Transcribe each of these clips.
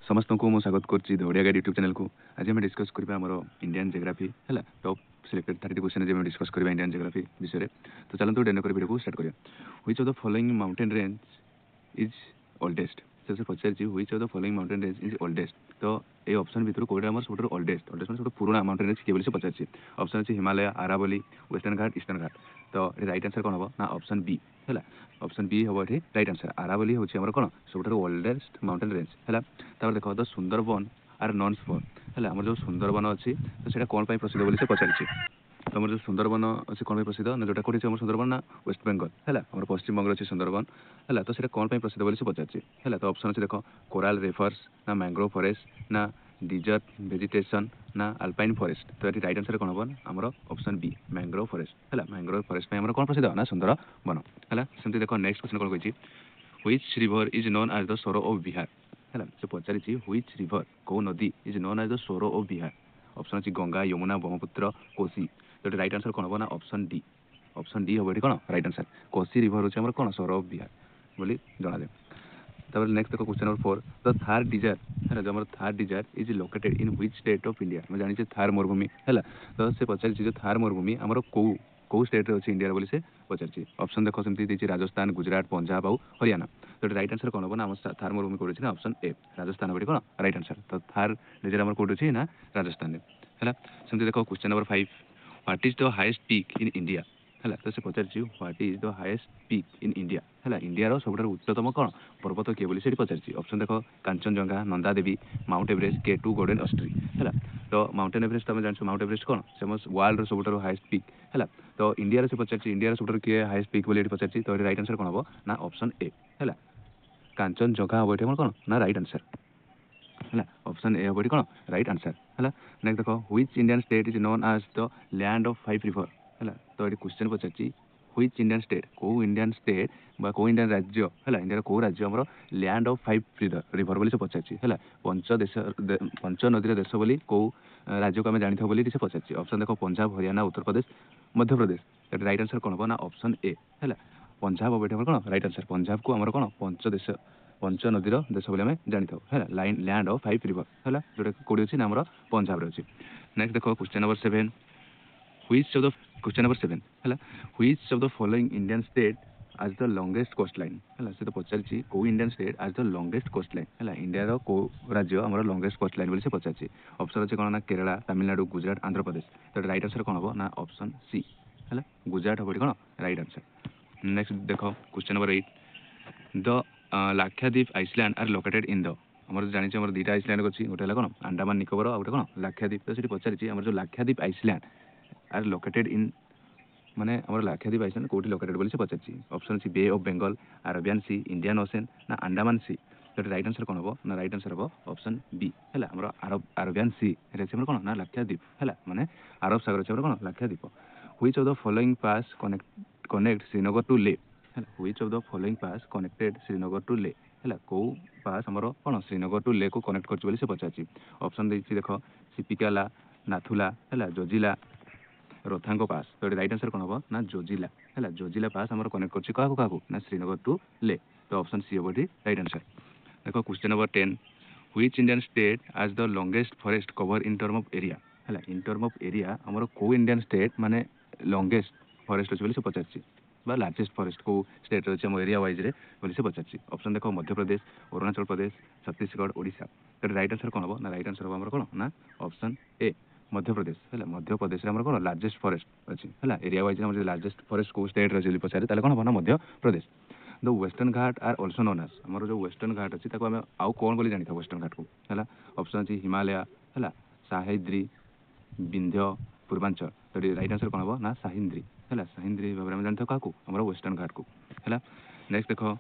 समस्त को मु स्वागत करछि the Odia guide YouTube channel को। आज हम डिस्कस करबा हमर इंडियन ज्योग्राफी हैला टॉप सिलेक्टेड 30 क्वेश्चन जे हम डिस्कस करबा इंडियन ज्योग्राफी विषय रे। तो चलंतु डेनो कर वीडियो को स्टार्ट करिया। Which of the following mountain range is oldest? से पचार छी which of the following mountain range is oldest. तो ए ऑप्शन भितर कोडा हमर सबटर ओल्डेस्ट माने सबटर पुराना माउंटेन रेंज के बोली से पचार छी। ऑप्शन अछि हिमालय, अरावली, वेस्टर्न घाट, ईस्टर्न घाट। तो राइट आंसर कोन हबो ना ऑप्शन बी हैला। ऑप्शन बी हबो एठी राइट आंसर। अरावली होछि हमर कोन सबटर ओल्डेस्ट माउंटेन रेंज हैला। तापर देखो the Sundarban are known for हैला हमर जो सुंदरबन अछि तो सेटा कोन पय प्रसिद्ध बोली से पचार छी। तो हमर जो सुंदरबन अछि कोन पय प्रसिद्ध ना जोटा कोठी हमर सुंदरबन ना वेस्ट बेंगल हैला हमर पश्चिम बंगाल अछि सुंदरबन हैला। तो सेटा कोन पय प्रसिद्ध बोली से पचार छी हैला। तो ऑप्शन अछि देखो कोरल रिफर्स ना मैंग्रोव फॉरेस्ट ना डिजर्ट वेजिटेशन ना अल्पाइन फॉरेस्ट। तो एटी राइट आंसर कोन हबो हमर ऑप्शन बी मैंग्रोव फॉरेस्ट हैला। मैंग्रोव फॉरेस्ट पे हमर कोन प्रसिद्ध ना सुंदरबन हैला। सेमति देखो नेक्स्ट क्वेश्चन कोन कहछि which river is known as the sorrow of Bihar हैला। से पचारि छी व्हिच रिवर को नदी is known as the sorrow of Bihar. Option अछि गंगा, यमुना, ब्रह्मपुत्र, कोसी। तो राइट आंसर कोन हबो ना ऑप्शन डी। ऑप्शन डी हबो एटी कोन राइट आंसर। कोसी रिवर होछि हमर कोन सोरो ऑफ बिहार बोली जणा दे। तब नेक्स्ट देखो question number 4 the Thar desert है जो हमर Thar desert is located in which state of India. हम जानि छै थार मरुभूमि हैला। तो से पचारि छै जो थार मरुभूमि हमर को स्टेट रे अछि इंडिया बोली से पचारि छै। ऑप्शन देखो सेमति दैछि राजस्थान, गुजरात, पंजाब और हरियाणा। तो राइट आंसर कोन हबो ना हमर थार मरुभूमि कोड छै ना ऑप्शन ए राजस्थान बोली कोन राइट आंसर। तो थार डिजायर हमर कोड छै ना राजस्थान हैला। सेमति देखो question number 5 what is the highest peak in India हैला। तो से पचारि छी what is the highest peak in India हैला। इंडिया रो सबटर उच्चतम कोन पर्वत के बोली से पचारि छी। ऑप्शन देखो कांचनजंगा, नंदा देवी, माउंट एवरेस्ट, के2 गोल्डन ऑस्ट्री हैला। तो माउंटेन एवरेस्ट तमे जानछो माउंट एवरेस्ट कोन फेमस वर्ल्ड रो सबटर हाईएस्ट पीक हैला। तो इंडिया रो से पचारि छी इंडिया रो सबटर के हाईएस्ट पीक बोली पचारि छी। तो राइट आंसर कोन हबो ना ऑप्शन ए हैला कांचनजंगा हबो एठी हमर कोन ना राइट आंसर हैला। ऑप्शन ए हबो एठी कोन राइट आंसर हैला। नेक्स्ट देखो which Indian state is known as the land of five river हैला। तो एठी क्वेश्चन पचारि छी व्हिच इंडियन स्टेट को इंडियन स्टेट बा को इंडियन राज्य हैला इंडिया को राज्य हमर लैंड ऑफ फाइव रिवर बोली से पचारि छी हैला। पंच नदी देश बोली को राज्य को हम जानि थबो बोली से पचारि छी। ऑप्शन देखो पंजाब, हरियाणा, उत्तर प्रदेश, मध्य प्रदेश। एठी राइट आंसर कोन हबो ना ऑप्शन ए हैला पंजाब हबो एठी हमर कोन राइट आंसर। पंजाब को हमर कोन पंच नदी देश बोली हम जानि थबो हैला लैंड ऑफ फाइव रिवर हैला जोटा कोडी अछि ना हमर पंजाब रे अछि। नेक्स्ट देखो question number 7 which of the question number 7 हैला which of the following Indian state has the longest coastline हैला। से तो पचारि छी को Indian state has the longest coastline हैला। इंडिया रो को राज्य हमर लॉन्गेस्ट कोस्ट लाइन बोली से पचारि छी। ऑप्शन अछि कोन ना केरला, तमिलनाडु, गुजरात, आंध्र प्रदेश। तो राइट आंसर कोन हबो ना ऑप्शन सी हैला गुजरात हबो कोन राइट आंसर। नेक्स्ट देखो question number 8 the Lakshadweep islands are located in the हमर जानि छै हमर दुटा आइसलैंड अछि गोटे हला कोन अंडमान निकोबर और गोटे कोन लाक्षाद्वीप। तो सेठी पचारि छी हमर जो लाक्षाद्वीप आइसलैंड आर लोकेटेड इन माने हमर लाक्षाद्वीप आइसलैंड कोठी लोकेटेड बोली से पचारि छी। ऑप्शन अछि bay of Bengal, Arabian sea, Indian ocean ना अंडमान सी। तो राइट आंसर कोन हबो ना राइट आंसर हबो ऑप्शन बी हैला हमर अरेबियन सी रे छै हमर कोन ना लाक्षाद्वीप हैला माने अरब सागर छै हमर कोन Lakshadweep. Which of the following pass connect Srinagar to Leh हैला। Which of the following pass connected Srinagar to Leh हैला को पास हमर कोन श्रीनगर टू ले को कनेक्ट करछि बोली से पचारि छी। ऑप्शन दैछि देखो सिपिकाला, नाथुला हैला जोजिला, रोथांगो पास। तो राइट आंसर कोन हबो ना जोजिला हैला जोजिला पास हमर कनेक्ट करछि काको ना श्रीनगर टू ले। तो ऑप्शन सी हबो राइट आंसर। देखो question number 10 which Indian state has the longest forest cover in term of area हैला। इन टर्म ऑफ एरिया हमर को इंडियन स्टेट माने लॉन्गेस्ट फॉरेस्ट अछि बोली से पचारि छी बा लार्जेस्ट फॉरेस्ट को स्टेट अछि हम एरिया वाइज रे बोली से पचारि छी। ऑप्शन देखो मध्य प्रदेश, अरुणाचल प्रदेश, छत्तीसगढ़, ओडिशा। तो राइट आंसर कोन हबो ना राइट आंसर हबो हमर कोन ना ऑप्शन ए मध्य प्रदेश हैला। मध्य प्रदेश रे हमर कोन लार्जेस्ट फॉरेस्ट अछि हैला एरिया वाइज हमर लार्जेस्ट फॉरेस्ट को स्टेट रे बोली पचारि ताले कोन हबो ना Madhya Pradesh. The western Ghat are also known as हमर जो वेस्टर्न घाट अछि ताको हम आउ कोन बोली जानि था वेस्टर्न घाट को हैला। ऑप्शन अछि हिमालय हैला, सह्याद्री, विंध्य, पूर्वांचल। तो राइट आंसर कोन हबो ना सह्याद्री हैला सह्याद्री बारे में जानि था काको हमर वेस्टर्न घाट को हैला। नेक्स्ट देखो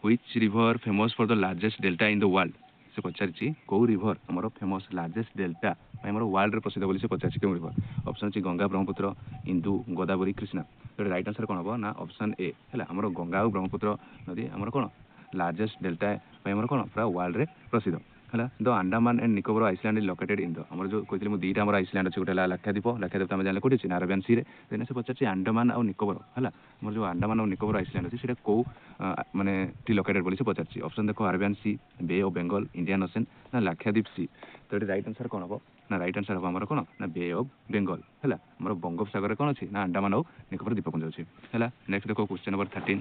which river famous for the largest delta in the world से पचारि छी को रिवर हमर फेमस लार्जेस्ट डेल्टा हमर वर्ल्ड रे प्रसिद्ध बोली से पचारि छी के रिवर। ऑप्शन अछि गंगा, ब्रह्मपुत्र, इंदु, गोदावरी, कृष्णा। तो राइट आंसर कोन हबो ना ऑप्शन ए हैला हमर गंगा और ब्रह्मपुत्र नदी हमर कोन लार्जेस्ट डेल्टा हमर कोन पूरा वर्ल्ड रे प्रसिद्ध है the Andaman and Nicobar island is located in the आमर जो कहते मुझे दुईटा आइसलैंड अच्छे गोटे लाक्षाद्वीप लाक्षाद्वीप आम जाने कौटे अरेबियन सी रे से पचार अंडमान और निकोबर है आमर जो अंडमान और निकोबर आइसलैंड अच्छे कौ माने टी लोकेटेड बोली से पचार ऑप्शन देखो Arabian Sea Bay of Bengal Indian ocean ना लाक्षाद्वीप सी तो ये राइट आंसर कौन हम ना राइट आंसर हम आमर कौन ना बे ऑफ बेंगल है आमर बंगोपसागर कौन अच्छी ना अंडमान और निकोबर द्वीपपुंज अच्छी है नेक्स्ट देखो question number 13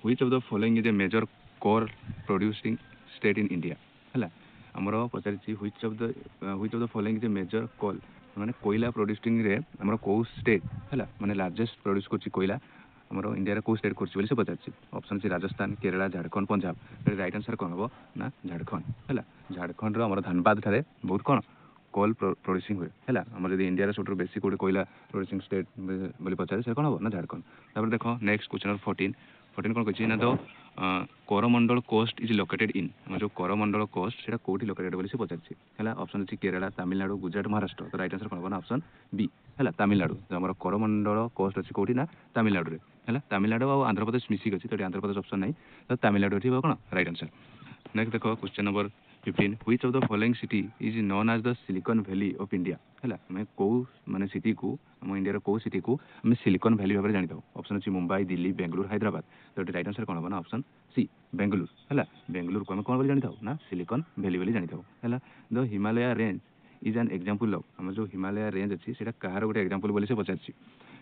which of the following is a major coal producing state in India है आमर पचार which of the following is a major coal माने कोयला प्रोड्यूसिंग रे आमर कौ स्टेट है माने लार्जेस्ट प्रोड्यूस कर कोयला आमर इंडिया कौ स्टेट कर से पचार option C Rajasthan Kerala Jharkhand Punjab right answer कौन हम ना झारखंड है झारखंड आमर धनबाद ठारे बहुत कौन कोल प्रोड्यूसिंग हुए है आम जब इंडिया सब बेसी कौटे कोयला प्रोड्यूसिंग स्टेट बोली पचारे से कौन हम ना झारखंड तापर देख नेक्स्ट क्वेश्चन 14 कौन कही ना तो Coromandel coast is located in जो करमंडल कोस्ट से कौटी लोकेटेड बोली से पचार ऑप्शन अच्छी केरला तमिलनाडु गुजरात महाराष्ट्र तो राइट आंसर कौन हम ना ऑप्शन बी है तमिलनाडु जो आम करमंडल कोस्ट अच्छी कौटी ना तमिलनाडु है तमिलनाडु और आंध्र प्रदेश मिसिक अच्छी तो आंध्र प्रदेश ऑप्शन नहीं तो तमिलनाडु ये कौन राइट आंसर नेक्स्ट देखो question number 15 which of the following city is known as the Silicon Valley of India है मैं कौ माने सिटी को आम इंडिया कौ सिटी को आम सिलिकॉन वैली भाव में जानी था ऑप्शन अच्छी मुंबई दिल्ली बेंगलुरु हैदराबाद तो राइट आंसर कौन हम ना ऑप्शन सी बेंगलुरु है बेंगलुरु को आम कौन जानी था ना सिलिकॉन वैली बोली जानी था है the Himalaya range is an example of आम जो हिमालय रेंज अच्छी से कहार गोटे एग्जांपल बोली से पचार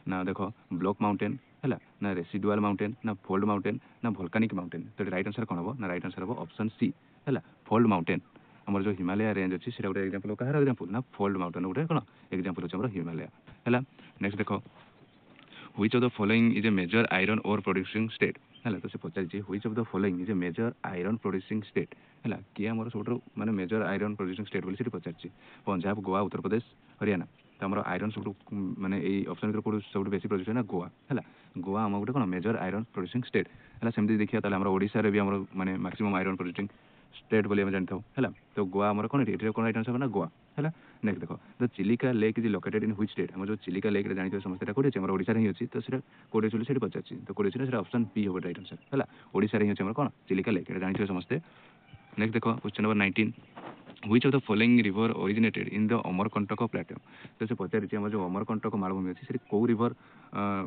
ना देख ब्लॉक माउंटेन है ना रेसिडुआल माउंटेन ना फोल्ड माउंटेन ना वोल्कानिक माउंटेन तो राइट आंसर कौन हम ना राइट आंसर हम ऑप्शन सी है फोल्ड माउंटेन आमर जो हिमालय रेंज अच्छी से गोटे एग्जांपल कहार एग्जांपल ना फोल्ड माउंटेन गोटे कौन एग्जांपल अच्छे हिमालय है नेक्स्ट देख which of the following is a major iron ore producing state है तो से पचार which of the following is a major iron producing state है किए आम सब माने मेजर आयरन प्रोड्यूसिंग स्टेट बोली पचार पंजाब गोवा उत्तर प्रदेश हरियाणा तो आम आयरन सब माने ऑप्शन भर सब बेसी प्रोड्यूस है ना गोवा है गोवा आम गोटे कौन मेजर आयरन प्रोड्यूसिंग स्टेट है सेमती देखिए आम ओडिशा भी आम माने मैक्सिमम आयरन प्रोड्यूसिंग स्टेट बोली जानी था है तो गोवा आम कौन ये कौन राइट आंसर ना गोवा है नेक्स्ट देख the Chilika lake is located in which state हम जो चिलिका लेक जानी समस्त कौटे अच्छे ओडिशा ही अच्छी तो कौटे चुली से पचार तो कौटे चुली ऑप्शन बी हो राइट आंसर है ओडिशा ही अच्छे कौन चिलिका लेक जानी समस्ते नेक्स्ट देखो question number 19 which of the following river originated in the Amarkantak Plato तो से पचार जो अमरकंटक मालभूमि अच्छी से कौ रिवर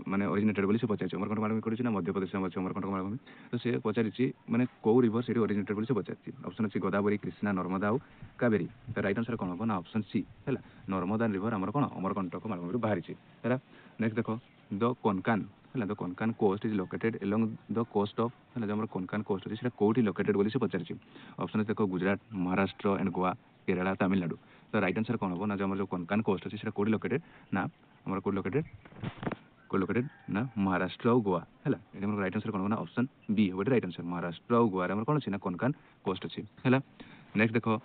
माने ओरिजिनेटेड बोली से पचार अमरकंटक मालभूमि कौन ना मध्य प्रदेश में अच्छे अमरकंटक मालभूमि तो से पचार माने कौ रिवर से ओरिजिनेटेड बोली से पचार ऑप्शन अच्छी गोदावरी कृष्णा नर्मदा और कावेरी तो राइट आंसर कौन हम ना ऑप्शन सी है नर्मदा रिवर आमर कौन अमरकंटक मालभूमि बाहरी है नेक्स्ट देखो द कोनकान है the Konkan coast is located along the coast of है जो कोनकान कोस्ट अच्छी कौटी लोकेटेड बोली से पचार ऑप्शन देखो गुजरात महाराष्ट्र एंड गोवा केरला तमिलनाडु तो राइट आंसर कौन हम ना जो कोनकान कोस्ट अच्छी कौटी लोकेटेड ना आम कौटी लोकेटेड ना महाराष्ट्र और गोवा है राइट आंसर कौन हम ना ऑप्शन बी गोटे राइट आंसर महाराष्ट्र और गोवा आम कौन अच्छी ना कोनकान कोस्ट अच्छी है नेक्स्ट देखो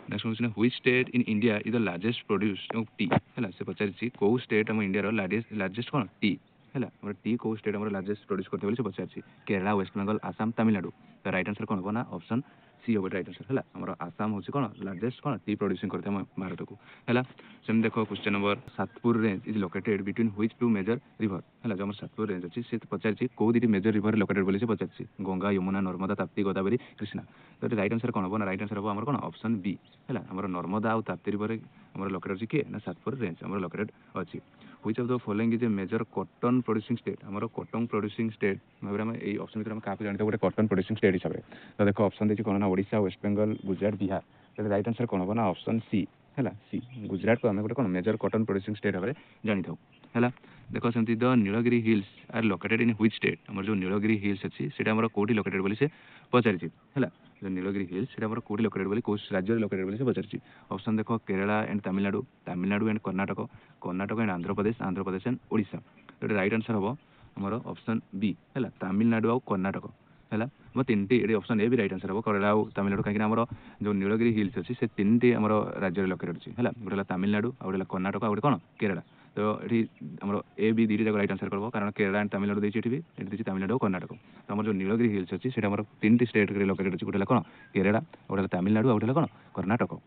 next question which state in India is the largest produce of T है से पचार कौ स्टेट आम इंडिया लार्जेस्ट कौन टी है टी कौ स्टेट आम लार्जेस्ट प्रोड्यूस करते बोली से पचार केरला वेस्ट बेंगल आसाम तमिलनाडु तो राइट आंसर कौन हम ना ऑप्शन सी हो राइट आंसर है आम आसाम हूँ कौन लार्जेस्ट कौन टी प्रोड्यूसिंग करते हैं भारत को है सेम देखो question number Satpura range is located between which two major river है जो सातपुर रेंज अच्छी से पचार कौ दुटी मेजर रिवर लोकेटेड बोली से पचार गंगा यमुना नर्मदा ताप्ती गोदावरी कृष्णा तो राइट आंसर कौन हम ना राइट आंसर हम कौन ऑप्शन बी है आम नर्मदा और ताप्ती रिवर आम लोकेटेड अच्छी किए ना सातपुर रेंज आम लोकेटेड अच्छी which of the following is a major cotton producing state आम कॉटन प्रोड्यूसिंग स्टेट भाव में ये ऑप्शन भर क्या जानते गोटे कॉटन प्रोड्यूसिंग स्टेट हिसाब से तो देखो ऑप्शन देखिए कौन ना ओडिशा वेस्ट बेंगल गुजरात बिहार तो राइट आंसर कौन हम ना ऑप्शन सी है सी गुजरात को आम गोटे कौन मेजर कॉटन प्रोड्यूसिंग स्टेट भाव में जानी था है देखो सेमती the Nilgiri hills are located in which state आम जो नीलगिरी हिल्स अच्छी से कौटी लोकेटेड बोली से पचार है जो नीलगिरी हिल्स से कौटी लोकेटेड बोली कौ राज्य लोकेटेड बोली से पचार ऑप्शन देखो Kerala and Tamil Nadu Tamil Nadu and Karnataka and Andhra Pradesh and Odisha तो राइट आंसर हम आमर ऑप्शन बी है तमिलनाडु और कर्नाटक है तीन टी ऑप्शन ए भी राइट आंसर हम केरला और तमिलनाडु कहीं आम जो नीलगिरी हिल्स अच्छी से तीन टी आम राज्य लोकेटेड अच्छी है गोटे तमिलनाडु आ गोटे कर्नाटक आ गोटे कौन केरला तो ये आम ए बी दुईटा जाक राइट आंसर कर कारण केरला एंड तमिलनाडु देखिए ये तमिलनाडु और कर्नाटक तो आम जो नीलगिरी हिल्स अच्छी से तीन टी स्टेट लोकेटेड अच्छी गोटे कौन केरला गोटे तमिलनाडु आ गोटे कौन कर्नाटक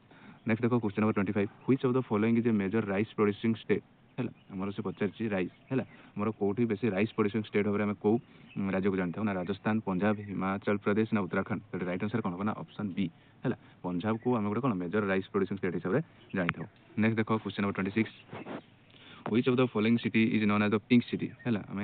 नेक्स्ट देखो question number 25 which of the following is a major rice producing state है आमर से पचार राइस है आमर कौटी बेसी राइस प्रोड्यूसिंग स्टेट भाव में कौ राज्य को जानते हो ना राजस्थान पंजाब हिमाचल प्रदेश ना उत्तराखंड तो राइट आंसर कौन हम ना ऑप्शन बी है पंजाब को आम गोटे कौन मेजर राइस प्रोड्यूसिंग स्टेट हिसाब से जानी था। नेक्स्ट देख question number 26 which of the following city is known as the pink city है आम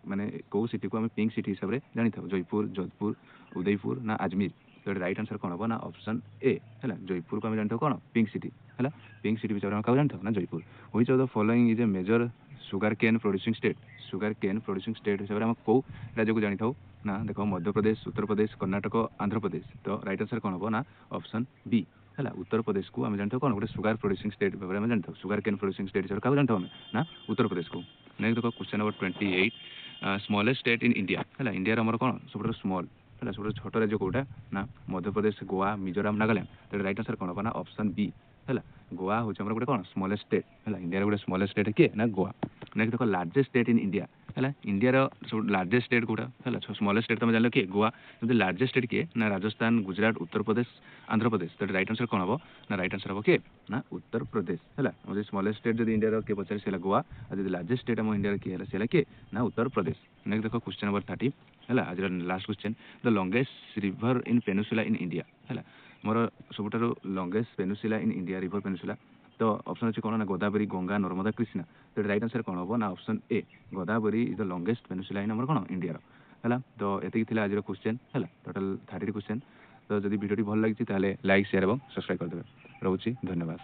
माने कौ सिटी को आम पिंक सिटी हिसाब से जानी था जयपुर जोधपुर उदयपुर ना अजमेर तो राइट आंसर कौन हम ना ऑप्शन ए है जयपुर को आम जानते कौन पिंक सिटी है पिंक सिटी विचार क्या जानते ना Jaipur. Which of the following is a major sugarcane producing state sugarcane producing state हिसाब से आम कौ राज्य को जानी था ना देख मध्य प्रदेश उत्तर प्रदेश कर्नाटक आंध्र प्रदेश तो राइट आंसर कौन हम ना ऑप्शन बी है उत्तर प्रदेश को आम जानते कौन गोटे सुगर प्रोड्यूसिंग स्टेट भाव में जानते सुगर केन प्रोड्यूसिंग स्टेट हिसाब से क्या जानते ना उत्तर प्रदेश को। नेक्स्ट देख question number 28 smallest state in India है इंडिया आम कौन सब स्मॉल है सब छोट राज्य कौटा ना मध्य प्रदेश गोवा मिजोराम नागालैंड तो राइट आंसर कौन हम ना ऑप्शन बी है गोवा हूँ गोटे कौन स्मॉलेस्ट स्टेट है इंडिया गोटे स्मॉलेस्ट स्टेट किए ना गोवा। नेक्स्ट देख लार्जेस्ट स्टेट इन इंडिया है इंडिया सब लार्जेस्ट स्टेट कौटा है स्मॉलेस्ट स्टेट तुम जान किए गोवा जब लार्जेस्ट स्टेट किए ना राजस्थान गुजरात उत्तर प्रदेश आंध्र प्रदेश तो राइट आंसर कौन हम ना राइट आंसर हम किए ना उत्तर प्रदेश है स्मॉलेस्ट स्टेट जब इंडिया किए पचार गोवा और लार्जेस्ट स्टेट आम इंडिया किए है किए ना उत्तर प्रदेश। नेक्स्ट देख क्वेश्चन नंबर 30 है आज last question the longest river in peninsula in India है मोर सब longest peninsula in India river peninsula तो ऑप्शन अच्छे कौन ना गोदावरी गंगा नर्मदा कृष्णा तो राइट आंसर कौन हम ना option A Godavari is the longest peninsula in आम कौन इंडिया है तो ये आज क्वेश्चन है टोटाल 30 क्वेश्चन तो जब वीडियो भल लगी लाइक शेयर और सब्सक्राइब करदे रोचे धन्यवाद।